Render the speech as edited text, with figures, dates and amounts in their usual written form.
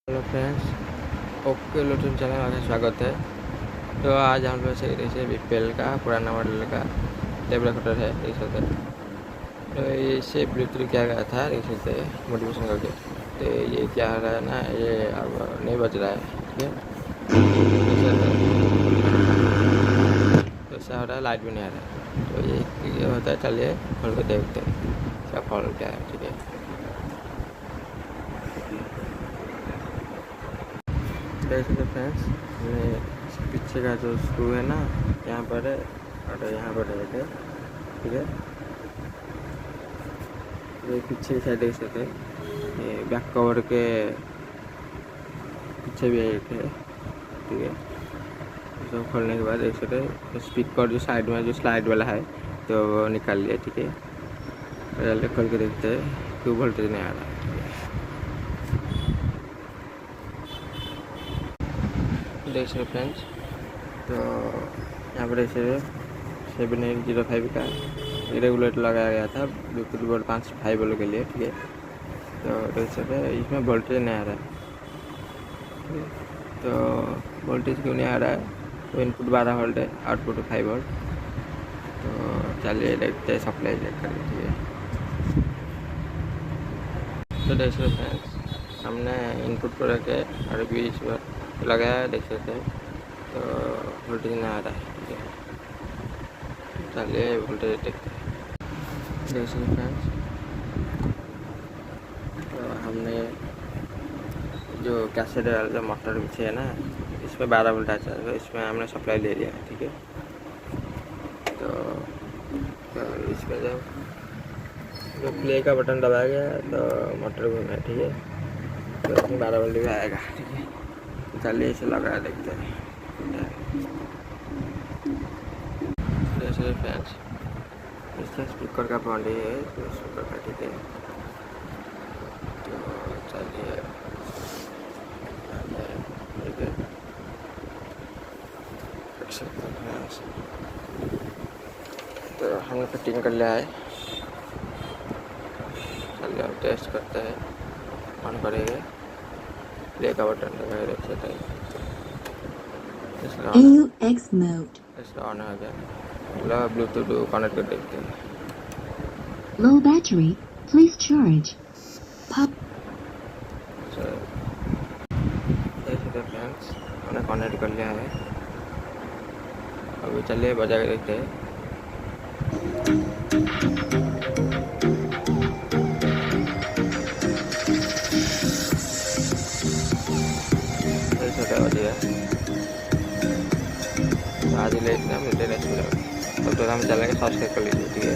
Hello friends, okay Lotan channel में स्वागत है। तो आज हम लोग से बीपीएल का पुराना मॉडल का टेप रिकॉर्डर है देख सकते हैं। तो इसे ब्लूटूथ किया गया था देख सकते हैं मोटिवेशन करके। तो ये क्या हो रहा है ना, ये अब नहीं बज रहा है, ठीक है। तो ऐसा हो रहा है, लाइट भी नहीं आ रहा है। तो ये होता है, चलिए खोल के देखते हैं क्या फॉल्ट क्या है, ठीक है। देख सकते फ्रेंड्स, पीछे का जो स्क्रू है ना, यहाँ पर है और यहाँ पर है, ठीक है। ये पीछे की साइड देख सकते हैं, ये बैक कवर के पीछे भी एक है, ठीक है। तो खोलने के बाद देख सकते हैं स्पीकर जो साइड में जो स्लाइड वाला है तो वो निकाल लिया, ठीक है। पहले खोल के देखते हैं क्यों वोल्टेज नहीं आ रहा है। देख सकते फ्रेंड्स, तो यहाँ पर ऐसे 7805 का रेगुलेटर लगाया गया था ब्लूटूथ बोर्ड 5 वालों के लिए, ठीक है। तो देख सकते हैं इसमें वोल्टेज नहीं आ रहा है, तो वोल्टेज क्यों नहीं आ रहा है, तो इनपुट 12 वोल्ट है, आउटपुट 5 वोल्ट। तो चलिए देखते हैं सप्लाई चेक कर लीजिए। तो देख सकते फ्रेंड्स, हमने इनपुट पर रखे और बीच पर लगाया देख सकते हैं, तो वोल्टेज नहीं आ रहा है, ठीक है। चलिए वोल्टेज देखते हैं। देख सकते फ्रेंड्स, तो हमने जो कैसेट वाला जो मोटर पीछे है ना, इसमें 12 वोल्ट आता है, तो इसमें हमने सप्लाई ले लिया, ठीक है। तो इसमें जब जो प्ले का बटन दबाया गया तो मोटर घूमे, ठीक है। तो इसमें 12 वोल्ट भी आएगा, ठीक है। तो चलिए इसे लगा देखते हैं। जैसे फ्रेंड्स, इसका स्पीकर का बॉडी है, तो स्पीकर का, ठीक है। तो चलिए ठीक है, तो हमने फिटिंग कर लिया है। चलिए हम टेस्ट करते हैं, ऑन करेंगे, प्ले का बटन दबाए देख सकते हैं, इसका ऑन हो गया। चलो ब्लूटूथ कनेक्ट कर देखते हैं। Low battery, please charge. Pop. देख सकते फ्रेंड्स, हमने कनेक्ट कर लिया है। अभी चलिए बजा के देखते हैं। छोटा बजिए आज ले इतना मिलते नहीं, तब तो हम चलेंगे, सब्सक्राइब कर लीजिए, ठीक है।